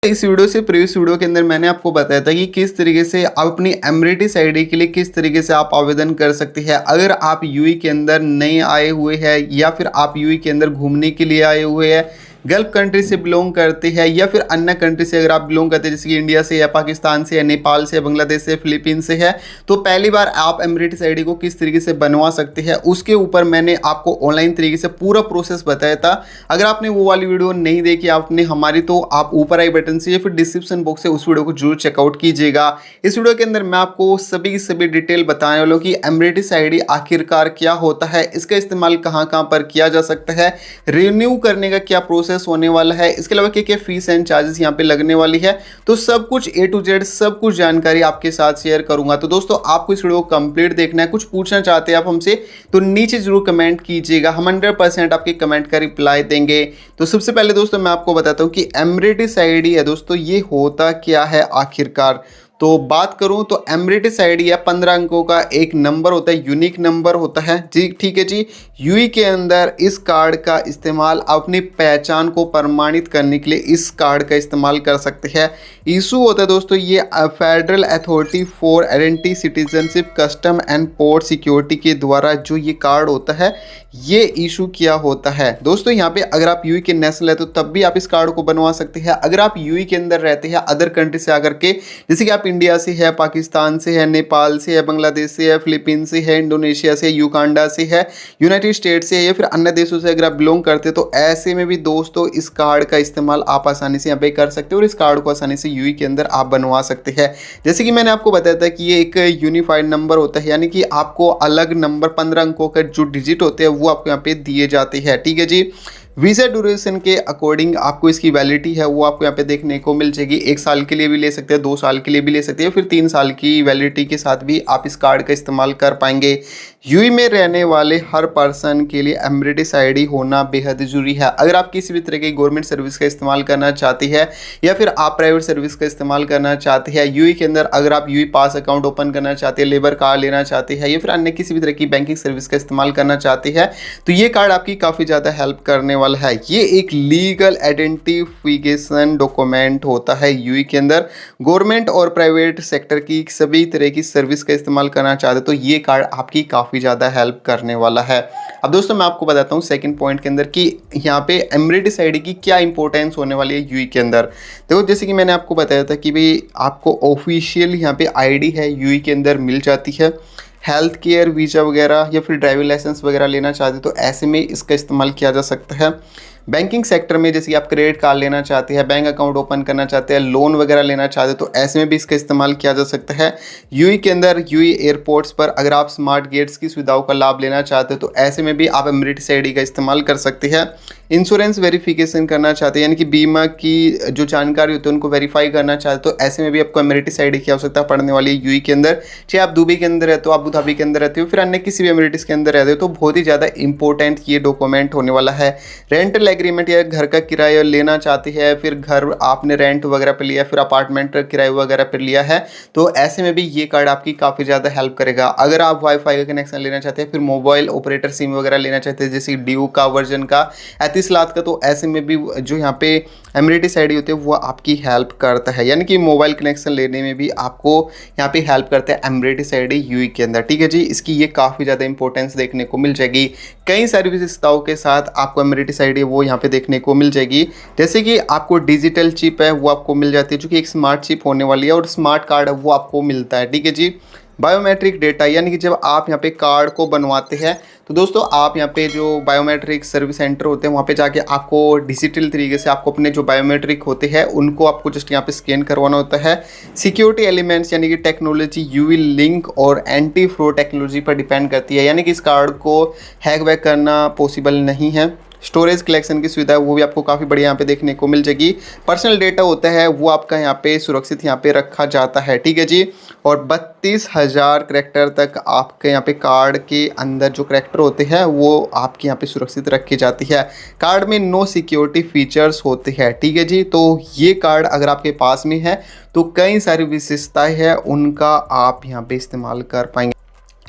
इस वीडियो से previous video के अंदर मैंने आपको बताया था कि किस तरीके से आप अपनी एमरेटिस आईडी के लिए किस तरीके से आप आवेदन कर सकते हैं। अगर आप यूएई के अंदर नए आए हुए हैं या फिर आप यूएई के अंदर घूमने के लिए आए हुए हैं, गल्फ कंट्री से बिलोंग करते हैं या फिर अन्य कंट्री से अगर आप बिलोंग करते हैं जैसे कि इंडिया से या पाकिस्तान से या नेपाल से या बांग्लादेश से फिलीपींस से है, तो पहली बार आप एमरेटिस आईडी को किस तरीके से बनवा सकते हैं उसके ऊपर मैंने आपको ऑनलाइन तरीके से पूरा प्रोसेस बताया था। अगर आपने वो वाली वीडियो नहीं देखी आपने हमारी, तो आप ऊपर आई बटन से या फिर डिस्क्रिप्शन बॉक्स से उस वीडियो को जरूर चेकआउट कीजिएगा। इस वीडियो के अंदर मैं आपको सभी डिटेल बताने वाला हूँ कि एमरेटिस आईडी आखिरकार क्या होता है, इसका इस्तेमाल कहाँ कहाँ पर किया जा सकता है, रिन्यू करने का क्या प्रोसेस होने वाला है, इसके अलावा क्या क्या फीस एंड चार्जेस यहाँ पे लगने वाली है। तो सब कुछ A to Z सब कुछ जानकारी आपके साथ शेयर करूंगा। तो दोस्तों आपको इस वीडियो को कंप्लीट देखना है, कुछ पूछना चाहते हैं आप हमसे तो नीचे जरूर कमेंट कीजिएगा, हम 100% आपके कमेंट का रिप्लाई देंगे। तो सबसे पहले दोस्तों मैं आपको बताता हूँ कि एमरेटिस आईडी है दोस्तों ये होता क्या है आखिरकार। तो बात करूं तो एमरेटिस आईडी या 15 अंकों का एक नंबर होता है, यूनिक नंबर होता है जी। ठीक है जी, यूई के अंदर इस कार्ड का इस्तेमाल अपनी पहचान को प्रमाणित करने के लिए इस कार्ड का इस्तेमाल कर सकते हैं। इशू होता है दोस्तों ये federal authority for identity citizenship custom and port security के द्वारा जो ये कार्ड होता है ये इशू किया होता है। दोस्तों यहाँ पे अगर आप यूई के नेशनल है तो तब भी आप इस कार्ड को बनवा सकते हैं। अगर आप यूई के अंदर रहते हैं अदर कंट्री से आकर के, जैसे कि आप इंडिया से है, पाकिस्तान से है, नेपाल से है, बांग्लादेश से है, फिलीपींस से है, इंडोनेशिया से, युगांडा से है, यूनाइटेड स्टेट से है या फिर अन्य देशों से अगर आप बिलोंग करते हैं, तो ऐसे में भी दोस्तों इस कार्ड का इस्तेमाल आप आसानी से यहाँ पे कर सकते हो और इस कार्ड को आसानी से यूई के अंदर आप बनवा सकते हैं। जैसे कि मैंने आपको बताया था कि ये एक यूनिफाइड नंबर होता है, यानी कि आपको अलग नंबर 15 अंकों का जो डिजिट होते हैं वो आपको यहाँ पे दिए जाते हैं। ठीक है जी, वीज़ा ड्यूरेशन के अकॉर्डिंग आपको इसकी वैलिडिटी है वो आपको यहाँ पे देखने को मिल जाएगी। 1 साल के लिए भी ले सकते हैं, 2 साल के लिए भी ले सकते हैं, फिर 3 साल की वैलिडिटी के साथ भी आप इस कार्ड का इस्तेमाल कर पाएंगे। यूएई में रहने वाले हर पर्सन के लिए एमरेटिस आईडी होना बेहद ज़रूरी है। अगर आप किसी भी तरह की गवर्नमेंट सर्विस का इस्तेमाल करना चाहती है या फिर आप प्राइवेट सर्विस का इस्तेमाल करना चाहते हैं, यूएई के अंदर अगर आप यूएई पास अकाउंट ओपन करना चाहते हैं, लेबर कार्ड लेना चाहते हैं या फिर अन्य किसी भी तरह की बैंकिंग सर्विस का इस्तेमाल करना चाहते हैं, तो ये कार्ड आपकी काफ़ी ज़्यादा हेल्प करने वाला है। ये एक लीगल आइडेंटिफिकेशन डॉक्यूमेंट होता है यूएई के अंदर। गवर्नमेंट और प्राइवेट सेक्टर की सभी तरह की सर्विस का इस्तेमाल करना चाहते तो ये कार्ड आपकी काफ़ी ज़्यादा हेल्प करने वाला है। अब दोस्तों मैं आपको बताता हूँ सेकंड पॉइंट के अंदर कि यहाँ पे एमरेटिस आईडी की क्या इंपॉर्टेंस होने वाली है यूएई के अंदर। देखो जैसे कि मैंने आपको बताया था कि भाई आपको ऑफिशियल यहाँ पे आईडी है यूएई के अंदर मिल जाती है। हेल्थ केयर वीज़ा वगैरह या फिर ड्राइविंग लाइसेंस वगैरह लेना चाहते तो ऐसे में इसका इस्तेमाल किया जा सकता है। बैंकिंग सेक्टर में जैसे कि आप क्रेडिट कार्ड लेना चाहते हैं, बैंक अकाउंट ओपन करना चाहते हैं, लोन वगैरह लेना चाहते हैं, तो ऐसे में भी इसका इस्तेमाल किया जा सकता है। यूएई के अंदर यूएई एयरपोर्ट्स पर अगर आप स्मार्ट गेट्स की सुविधाओं का लाभ लेना चाहते हैं तो ऐसे में भी आप एमरेटिस आईडी का इस्तेमाल कर सकते हैं। इंश्योरेंस वेरिफिकेशन करना चाहते हैं, यानी कि बीमा की जो जानकारी होती है उनको वेरीफाई करना चाहते हो, तो ऐसे में भी आपको एमरेटिस आईडी की आवश्यकता पड़ने वाली है यूएई के अंदर। चाहे आप दुबई के अंदर रहते हो, आप अबू धाबी के अंदर रहते हो, फिर अन्य किसी भी एमरेटिस के अंदर रहते हो, तो बहुत ही ज़्यादा इंपॉर्टेंट ये डॉक्यूमेंट होने वाला है। रेंटल एग्रीमेंट या घर का किराया लेना चाहते हैं, फिर घर आपने रेंट वगैरह पर लिया, फिर अपार्टमेंट किराए वगैरह पर लिया है, तो ऐसे में भी ये कार्ड आपकी काफ़ी ज़्यादा हेल्प करेगा। अगर आप वाईफाई का कनेक्शन लेना चाहते हैं, फिर मोबाइल ऑपरेटर सिम वगैरह लेना चाहते हैं जैसे ड्यू का वर्जन का 38 लाख का, तो ऐसे में भी जो यहाँ पे एमरेटिस आईडी होती है वो आपकी हेल्प करता है, यानी कि मोबाइल कनेक्शन लेने में भी आपको यहाँ पे हेल्प करता है एमरेटिस आईडी यूएई के अंदर। ठीक है जी, इसकी ये काफ़ी ज़्यादा इंपॉर्टेंस देखने को मिल जाएगी। कई सारी विशेषताओं के साथ आपको एमरेटिस आईडी वो यहाँ पे देखने को मिल जाएगी। जैसे कि आपको डिजिटल चिप है वो आपको मिल जाती है जो कि एक स्मार्ट चिप होने वाली है, और स्मार्ट कार्ड है वो आपको मिलता है। ठीक है जी, बायोमेट्रिक डेटा, यानी कि जब आप यहाँ पे कार्ड को बनवाते हैं तो दोस्तों आप यहाँ पे जो बायोमेट्रिक सर्विस सेंटर होते हैं वहाँ पे जाके आपको डिजिटल तरीके से आपको अपने जो बायोमेट्रिक होते हैं उनको आपको जस्ट यहाँ पे स्कैन करवाना होता है। सिक्योरिटी एलिमेंट्स यानी कि टेक्नोलॉजी यूवी लिंक और एंटी फ्रॉड टेक्नोलॉजी पर डिपेंड करती है, यानी कि इस कार्ड को हैक वैक करना पॉसिबल नहीं है। स्टोरेज कलेक्शन की सुविधा है वो भी आपको काफ़ी बढ़िया यहाँ पे देखने को मिल जाएगी। पर्सनल डेटा होता है वो आपका यहाँ पे सुरक्षित यहाँ पे रखा जाता है। ठीक है जी, और 32,000 करैक्टर तक आपके यहाँ पे कार्ड के अंदर जो करैक्टर होते हैं वो आपके यहाँ पे सुरक्षित रखी जाती है। कार्ड में नो सिक्योरिटी फीचर्स होते हैं। ठीक है जी, तो ये कार्ड अगर आपके पास में है तो कई सारी विशेषताएँ हैं उनका आप यहाँ पे इस्तेमाल कर पाएंगे।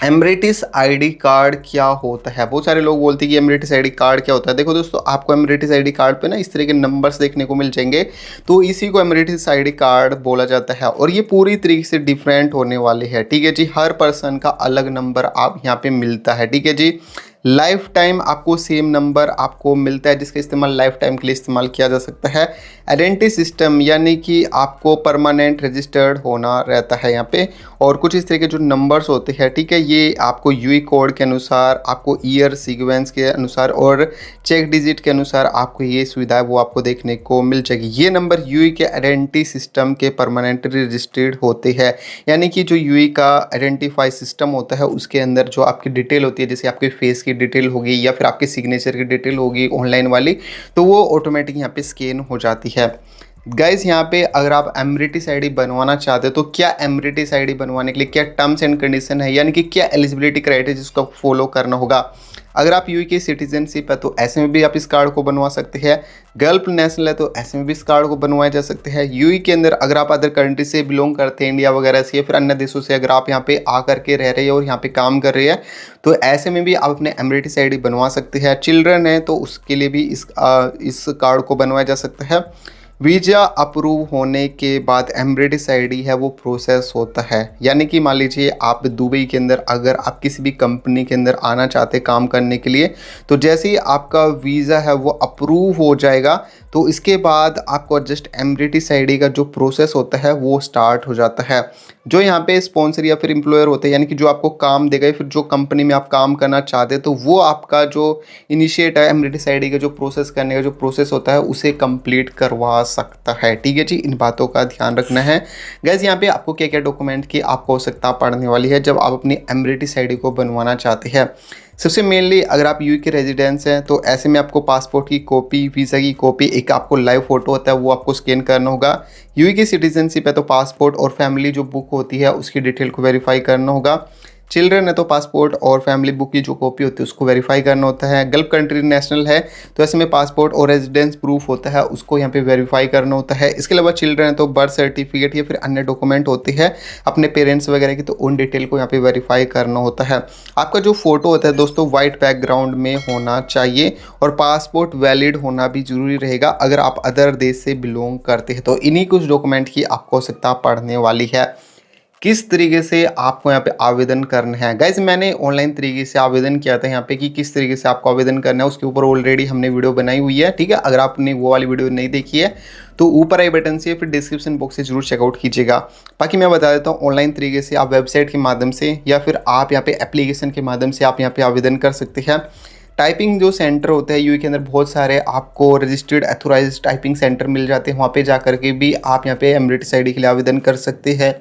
एमरेटिस आईडी कार्ड क्या होता है? बहुत सारे लोग बोलते हैं कि एमरेटिस आईडी कार्ड क्या होता है। देखो दोस्तों, आपको एमरेटिस आईडी कार्ड पे ना इस तरह के नंबर्स देखने को मिल जाएंगे, तो इसी को एमरेटिस आईडी कार्ड बोला जाता है। और ये पूरी तरीके से डिफरेंट होने वाले हैं, ठीक है जी। हर पर्सन का अलग नंबर आप यहाँ पे मिलता है, ठीक है जी। लाइफ टाइम आपको सेम नंबर आपको मिलता है, जिसका इस्तेमाल लाइफ टाइम के लिए इस्तेमाल किया जा सकता है। आइडेंटिटी सिस्टम यानी कि आपको परमानेंट रजिस्टर्ड होना रहता है यहाँ पे। और कुछ इस तरह के जो नंबर्स होते हैं, ठीक है, ये आपको यूई कोड के अनुसार, आपको ईयर सीक्वेंस के अनुसार और चेक डिजिट के अनुसार आपको ये सुविधा है वो आपको देखने को मिल जाएगी। ये नंबर यूई के आइडेंटिटी सिस्टम के परमानेंटली रजिस्टर्ड होते हैं, यानी कि जो यूई का आइडेंटिफाई सिस्टम होता है उसके अंदर जो आपकी डिटेल होती है, जैसे आपके फेस की डिटेल होगी या फिर आपके सिग्नेचर की डिटेल होगी ऑनलाइन वाली, तो वो ऑटोमेटिक यहाँ पे स्कैन हो जाती है। गाइज यहाँ पे अगर आप एमरेटिस आईडी बनवाना चाहते हो तो क्या एमरेटिस आईडी बनवाने के लिए क्या टर्म्स एंड कंडीशन है, यानी कि क्या एलिजिबिलिटी क्राइटेरिया जिसको फॉलो करना होगा। अगर आप यूके सिटीजनशिप है तो ऐसे में भी आप इस कार्ड को बनवा सकते हैं। गल्फ नेशनल है तो ऐसे में भी इस कार्ड को बनवाए जा सकते हैं। यूई के अंदर अगर आप अदर कंट्री से बिलोंग करते हैं, इंडिया वगैरह से या फिर अन्य देशों से, अगर आप यहाँ पे आकर के रह रहे हैं और यहाँ पे काम कर रहे हैं, तो ऐसे में भी आप अपने एमरेटिस आईडी बनवा सकते हैं। चिल्ड्रन है तो उसके लिए भी इस कार्ड को बनवाया जा सकता है। वीज़ा अप्रूव होने के बाद एमरेटिस आईडी है वो प्रोसेस होता है, यानी कि मान लीजिए आप दुबई के अंदर अगर आप किसी भी कंपनी के अंदर आना चाहते हैं काम करने के लिए, तो जैसे ही आपका वीज़ा है वो अप्रूव हो जाएगा तो इसके बाद आपको जस्ट एमरेटिस आईडी का जो प्रोसेस होता है वो स्टार्ट हो जाता है। जो यहाँ पे स्पॉन्सर या फिर एम्प्लॉयर होते हैं, यानी कि जो आपको काम देगा या फिर जो कंपनी में आप काम करना चाहते हैं, तो वो आपका जो इनिशिएट है एमरेटिस आईडी का जो प्रोसेस करने का जो प्रोसेस होता है उसे कंप्लीट करवा सकता है, ठीक है जी। इन बातों का ध्यान रखना है। गैस यहाँ पे आपको क्या क्या डॉक्यूमेंट की आपको आवश्यकता पड़ने वाली है जब आप अपनी एमरेटिस आईडी को बनवाना चाहते हैं। सबसे मेनली अगर आप यूके के रेजिडेंस हैं तो ऐसे में आपको पासपोर्ट की कॉपी, वीज़ा की कॉपी, एक आपको लाइव फोटो होता है वो आपको स्कैन करना होगा। यूके की सिटीजनशिप है तो पासपोर्ट और फैमिली जो बुक होती है उसकी डिटेल को वेरीफाई करना होगा। चिल्ड्रन है तो पासपोर्ट और फैमिली बुक की जो कॉपी होती है उसको वेरीफाई करना होता है। गल्फ कंट्री नेशनल है तो ऐसे में पासपोर्ट और रेजिडेंस प्रूफ होता है उसको यहाँ पे वेरीफाई करना होता है। इसके अलावा चिल्ड्रन है तो बर्थ सर्टिफिकेट या फिर अन्य डॉक्यूमेंट होते हैं अपने पेरेंट्स वगैरह की, तो उन डिटेल को यहाँ पे वेरीफाई करना होता है। आपका जो फोटो होता है दोस्तों वाइट बैकग्राउंड में होना चाहिए और पासपोर्ट वैलिड होना भी जरूरी रहेगा अगर आप अदर देश से बिलोंग करते हैं। तो इन्हीं कुछ डॉक्यूमेंट की आपको आवश्यकता पड़ने वाली है। किस तरीके से आपको यहाँ पे आवेदन करना है, गाइज मैंने ऑनलाइन तरीके से आवेदन किया था यहाँ पे कि किस तरीके से आपको आवेदन करना है, उसके ऊपर ऑलरेडी हमने वीडियो बनाई हुई है, ठीक है। अगर आपने वो वाली वीडियो नहीं देखी है तो ऊपर आई बटन से फिर डिस्क्रिप्शन बॉक्स से जरूर चेकआउट कीजिएगा। बाकी मैं बता देता हूँ ऑनलाइन तरीके से आप वेबसाइट के माध्यम से या फिर आप यहाँ पे एप्लीकेशन के माध्यम से आप यहाँ पे आवेदन कर सकते हैं। टाइपिंग जो सेंटर होते हैं यूए के अंदर बहुत सारे आपको रजिस्टर्ड एथोराइज टाइपिंग सेंटर मिल जाते हैं, वहाँ पे जा करके भी आप यहाँ पे एमरेटिस आईडी के लिए आवेदन कर सकते हैं।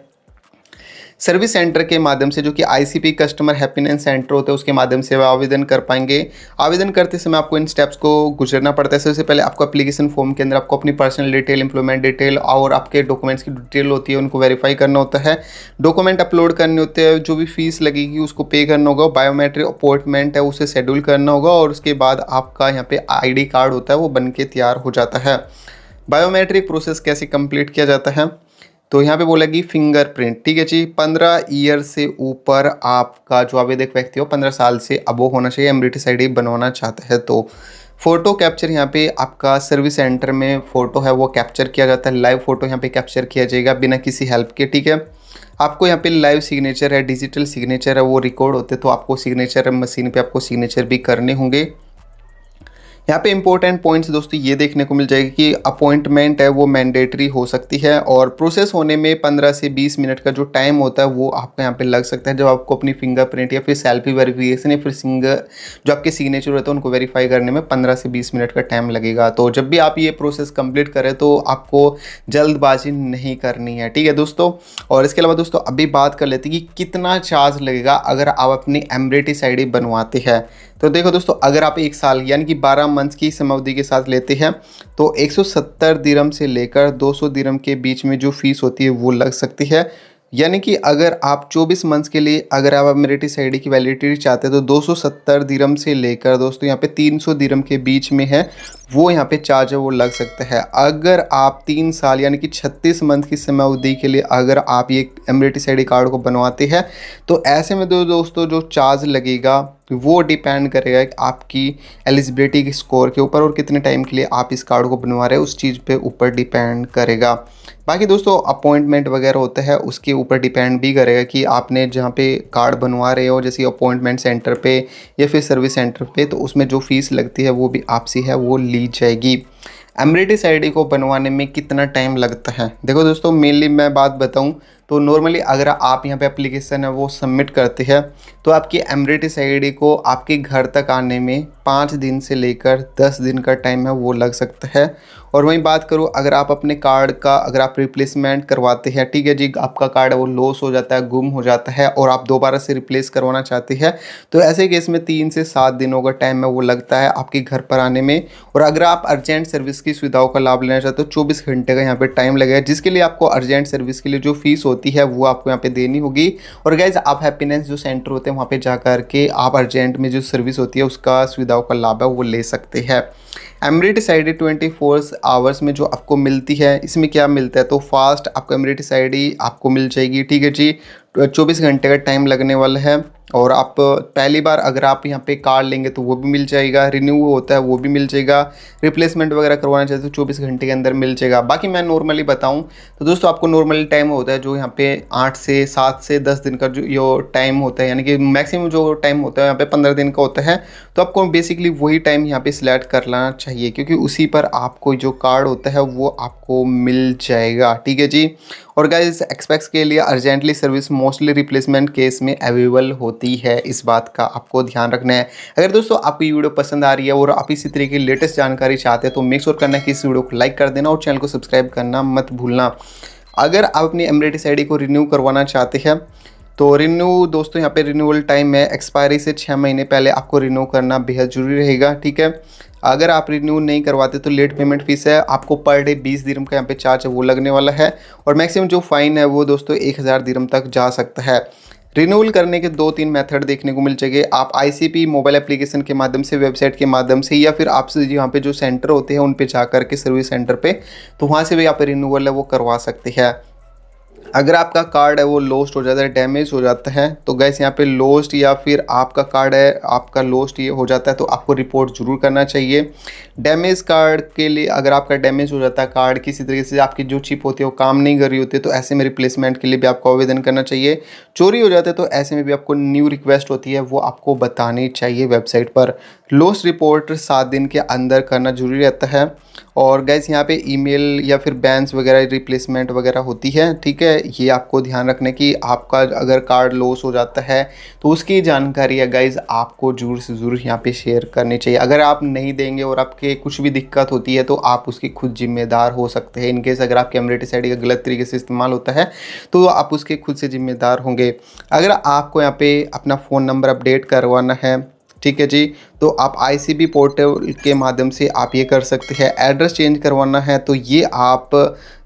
सर्विस सेंटर के माध्यम से जो कि आईसीपी कस्टमर हैप्पीनेस सेंटर होता है उसके माध्यम से आवेदन कर पाएंगे। आवेदन करते समय आपको इन स्टेप्स को गुजरना पड़ता है। सबसे पहले आपको एप्लीकेशन फॉर्म के अंदर आपको अपनी पर्सनल डिटेल, एम्प्लॉयमेंट डिटेल और आपके डॉक्यूमेंट्स की डिटेल होती है उनको वेरीफाई करना होता है। डॉक्यूमेंट अपलोड करने होते हैं, जो भी फीस लगेगी उसको पे करना होगा। बायोमेट्रिक अपॉइंटमेंट है उसे शेड्यूल करना होगा और उसके बाद आपका यहाँ पे आईडी कार्ड होता है वो बन के तैयार हो जाता है। बायोमेट्रिक प्रोसेस कैसे कंप्लीट किया जाता है, तो यहाँ पे बोलेगी फिंगरप्रिंट, ठीक है जी। 15 ईयर से ऊपर आपका जो आवेदक व्यक्ति हो 15 साल से अबो होना चाहिए, एमरेटिस आईडी बनवाना चाहता है। तो फोटो कैप्चर यहाँ पे आपका सर्विस सेंटर में फ़ोटो है वो कैप्चर किया जाता है। लाइव फोटो यहाँ पे कैप्चर किया जाएगा बिना किसी हेल्प के, ठीक है। आपको यहाँ पे लाइव सिग्नेचर है, डिजिटल सिग्नेचर है वो रिकॉर्ड होते तो आपको सिग्नेचर मशीन पे आपको सिग्नेचर भी करने होंगे। यहाँ पे इंपॉर्टेंट पॉइंट्स दोस्तों ये देखने को मिल जाएगा कि अपॉइंटमेंट है वो मैंडेटरी हो सकती है और प्रोसेस होने में 15 से 20 मिनट का जो टाइम होता है वो आपको यहाँ पे लग सकता है जब आपको अपनी फिंगरप्रिंट या फिर सेल्फी वेरिफिकेशन या फिर जो आपके सिग्नेचर होते हैं उनको वेरीफाई करने में 15 से 20 मिनट का टाइम लगेगा। तो जब भी आप ये प्रोसेस कंप्लीट करें तो आपको जल्दबाजी नहीं करनी है, ठीक है दोस्तों। और इसके अलावा दोस्तों अभी बात कर लेते हैं कि कितना चार्ज लगेगा अगर आप अपनी एमरेटिस आईडी बनवाते हैं। तो देखो दोस्तों अगर आप 1 साल यानी कि 12 मंथ्स की समयावधि के साथ लेते हैं तो 170 दिरहम से लेकर 200 दिरहम के बीच में जो फीस होती है वो लग सकती है। यानी कि अगर आप 24 मंथ्स के लिए अगर आप एमिरेटिस आईडी की वैलिडिटी चाहते हैं तो 270 दिरहम से लेकर दोस्तों यहाँ पे 300 दिरहम के बीच में है, वो यहाँ पे चार्ज है वो लग सकता है। अगर आप 3 साल यानी कि 36 मंथ की समय अवधि के लिए अगर आप ये एमिरेटिस आईडी कार्ड को बनवाते हैं तो ऐसे में दोस्तों जो चार्ज लगेगा वो डिपेंड करेगा आपकी एलिजिबिलिटी के स्कोर के ऊपर और कितने टाइम के लिए आप इस कार्ड को बनवा रहे हैं उस चीज़ पे ऊपर डिपेंड करेगा। बाकी दोस्तों अपॉइंटमेंट वगैरह होता है उसके ऊपर डिपेंड भी करेगा कि आपने जहाँ पे कार्ड बनवा रहे हो जैसे अपॉइंटमेंट सेंटर पे या फिर सर्विस सेंटर पे, तो उसमें जो फीस लगती है वो भी आपसे है वो ली जाएगी। एमिरेटिस आईडी को बनवाने में कितना टाइम लगता है, देखो दोस्तों मेनली मैं बात बताऊं तो नॉर्मली अगर आप यहाँ पे एप्लीकेशन है वो सबमिट करते हैं तो आपकी एमिरेटिस आईडी को आपके घर तक आने में 5 दिन से लेकर 10 दिन का टाइम है वो लग सकता है। और वहीं बात करूँ अगर आप अपने कार्ड का अगर आप रिप्लेसमेंट करवाते हैं, ठीक है जी, आपका कार्ड है वो लॉस हो जाता है, गुम हो जाता है और आप दोबारा से रिप्लेस करवाना चाहते हैं तो ऐसे केस में 3 से 7 दिनों का टाइम है वो लगता है आपके घर पर आने में। और अगर आप अर्जेंट सर्विस की सुविधाओं का लाभ लेना चाहते हो 24 घंटे का यहाँ पे टाइम लगेगा, जिसके लिए आपको अर्जेंट सर्विस के लिए जो फीस होती है वो आपको यहाँ पे देनी होगी। और गाइज आप हैप्पीनेस जो सेंटर होते हैं वहाँ पे जा करके आप अर्जेंट में जो सर्विस होती है उसका सुविधाओं का लाभ है वो ले सकते हैं। एमिरेटिस आईडी 24 आवर्स में जो आपको मिलती है इसमें क्या मिलता है तो फास्ट आपको एमिरेटिस आईडी आपको मिल जाएगी, ठीक है जी। 24 घंटे का टाइम लगने वाला है और आप पहली बार अगर आप यहाँ पे कार्ड लेंगे तो वो भी मिल जाएगा, रिन्यू होता है वो भी मिल जाएगा, रिप्लेसमेंट वगैरह करवाना चाहते तो 24 घंटे के अंदर मिल जाएगा। बाकी मैं नॉर्मली बताऊँ तो दोस्तों आपको नॉर्मली टाइम होता है जो यहाँ पे 8 से 7 से 10 दिन का जो टाइम होता है, यानी कि मैक्सिमम जो टाइम होता है यहाँ पे 15 दिन का होता है। तो आपको बेसिकली वही टाइम यहाँ पे सिलेक्ट कर लेना चाहिए क्योंकि उसी पर आपको जो कार्ड होता है वो आपको मिल जाएगा, ठीक है जी। और गाइस एक्सपेक्ट्स के लिए urgently service mostly replacement case में अवेलेबल होती है, इस बात का आपको ध्यान रखना है। अगर दोस्तों आपको ये वीडियो पसंद आ रही है और आप इसी तरीके की लेटेस्ट जानकारी चाहते हैं तो मेक श्योर करना कि इस वीडियो को लाइक कर देना और चैनल को सब्सक्राइब करना मत भूलना। अगर आप अपनी एमिरेटिस आईडी को रिन्यू करवाना चाहते हैं तो रिन्यू दोस्तों यहाँ पे रिन्यूअल टाइम है एक्सपायरी से 6 महीने पहले आपको रिन्यू करना बेहद जरूरी रहेगा, ठीक है। अगर आप रिन्यू नहीं करवाते तो लेट पेमेंट फीस है आपको पर डे 20 दिरहम का यहाँ पे चार्ज है वो लगने वाला है और मैक्सिमम जो फाइन है वो दोस्तों 1000 दिरहम तक जा सकता है। रिन्यूअल करने के 2-3 मेथड देखने को मिल जाएंगे, आप आईसीपी मोबाइल एप्लीकेशन के माध्यम से, वेबसाइट के माध्यम से या फिर आपसे यहाँ पे जो सेंटर होते हैं उन पे जा करके सर्विस सेंटर पे तो वहाँ से भी आप रिन्यूअल है वो करवा सकते हैं। अगर आपका कार्ड है वो लॉस्ट हो जाता है, डैमेज हो जाता है तो गैस यहाँ पे लॉस्ट या फिर आपका कार्ड है आपका लॉस्ट ये हो जाता है तो आपको रिपोर्ट ज़रूर करना चाहिए। डैमेज कार्ड के लिए अगर आपका डैमेज हो जाता है कार्ड किसी तरीके से आपकी जो चिप होती है वो काम नहीं कर रही होती है तो ऐसे में रिप्लेसमेंट के लिए भी आपको आवेदन करना चाहिए। चोरी हो जाता है तो ऐसे में भी आपको न्यू रिक्वेस्ट होती है वो आपको बतानी चाहिए वेबसाइट पर। लॉस्ट रिपोर्ट 7 दिन के अंदर करना जरूरी रहता है। और गैस यहाँ पे ईमेल या फिर बैंस वगैरह रिप्लेसमेंट वगैरह होती है, ठीक है। ये आपको ध्यान रखना कि आपका अगर कार्ड लॉस हो जाता है तो उसकी जानकारी है गाइज आपको जरूर से ज़रूर यहाँ पे शेयर करनी चाहिए। अगर आप नहीं देंगे और आपके कुछ भी दिक्कत होती है तो आप उसकी खुद जिम्मेदार हो सकते हैं। इनकेस अगर आपके एमिरेटिस आईडी का गलत तरीके से इस्तेमाल होता है तो आप उसके खुद से जिम्मेदार होंगे। अगर आपको यहाँ पे अपना फ़ोन नंबर अपडेट करवाना है, ठीक है जी, तो आप आईसीबी पोर्टल के माध्यम से आप ये कर सकते हैं। एड्रेस चेंज करवाना है तो ये आप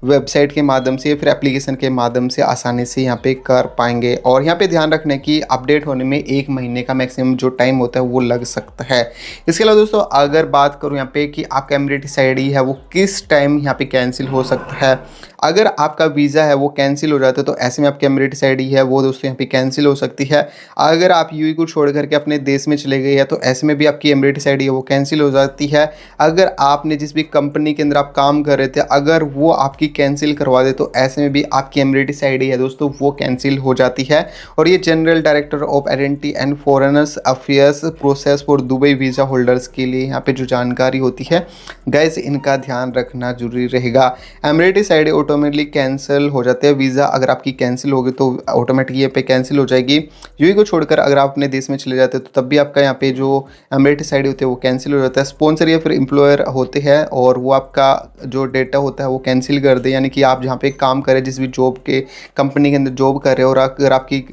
वेबसाइट के माध्यम से या फिर एप्लीकेशन के माध्यम से आसानी से यहाँ पे कर पाएंगे। और यहाँ पे ध्यान रखना कि अपडेट होने में 1 महीने का मैक्सिमम जो टाइम होता है वो लग सकता है। इसके अलावा दोस्तों अगर बात करूँ यहाँ पे कि आपका एमिरेटिस आईडी है वो किस टाइम यहाँ पे कैंसिल हो सकता है। अगर आपका वीज़ा है वो कैंसिल हो जाता है तो ऐसे में आपकी एमिरेटिस आईडी है वो दोस्तों यहाँ पे कैंसिल हो सकती है। अगर आप यूएई को छोड़ करके अपने देश में चले गए हैं तो ऐसे में भी आपकी एमिरेटिस आईडी है वो कैंसिल हो जाती है। अगर आपने जिस भी कंपनी के अंदर आप काम कर रहे थे अगर वो आपकी कैंसिल करवा दे तो ऐसे में भी आपकी एमिरेटिस आईडी है दोस्तों वो कैंसिल हो जाती है। और ये general director of identity and foreigners affairs process for Dubai visa holders के लिए यहाँ पे जो जानकारी होती है गैस इनका ध्यान रखना जरूरी रहेगा। एमिरेटिस आईडी ऑटोमेटिकली कैंसिल हो जाते हैं। वीज़ा अगर आपकी कैंसिल होगी तो ऑटोमेटिकली ये पे कैंसिल हो जाएगी। यूएई को छोड़कर अगर आप अपने देश में चले जाते हैं तो तब भी आपका यहाँ पे जो एमिरेटिस आईडी होती है वो कैंसिल हो जाता है। स्पॉन्सर या फिर एम्प्लॉयर होते हैं और वो आपका जो डेटा होता है वो कैंसिल कर दे, यानी कि आप जहाँ पे काम करें जिस भी जॉब के कंपनी के अंदर जॉब कर रहे हो और अगर आपकी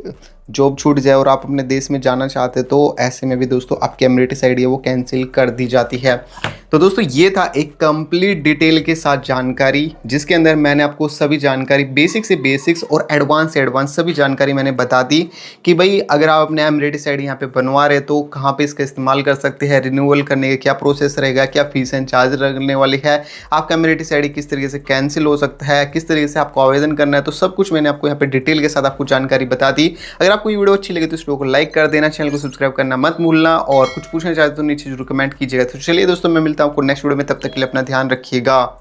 जॉब छूट जाए और आप अपने देश में जाना चाहते हैं तो ऐसे में भी दोस्तों आपकी एमिरेट्स आईडी है वो कैंसिल कर दी जाती है। तो दोस्तों ये था एक कंप्लीट डिटेल के साथ जानकारी, जिसके अंदर मैंने आपको सभी जानकारी बेसिक से बेसिक्स और एडवांस से एडवांस सभी जानकारी मैंने बता दी कि भाई अगर आप अपने एमिरेट्स आईडी यहाँ पे बनवा रहे तो कहाँ पे इसका इस्तेमाल कर सकते हैं, रिन्यूअल करने का क्या प्रोसेस रहेगा, क्या फीस एंड चार्ज लगने वाली है, आपका एमिरेट्स आईडी किस तरीके से कैंसिल हो सकता है, किस तरीके से आपको आवेदन करना है, तो सब कुछ मैंने आपको यहाँ पे डिटेल के साथ आपको जानकारी बता दी। अगर आपको ये वीडियो अच्छी लगी तो इस वीडियो को लाइक कर देना, चैनल को सब्सक्राइब करना मत भूलना, और कुछ पूछना चाहते तो नीचे जरूर कमेंट कीजिएगा। तो चलिए दोस्तों मैं मिलता हूँ आपको नेक्स्ट वीडियो में, तब तक के लिए अपना ध्यान रखिएगा।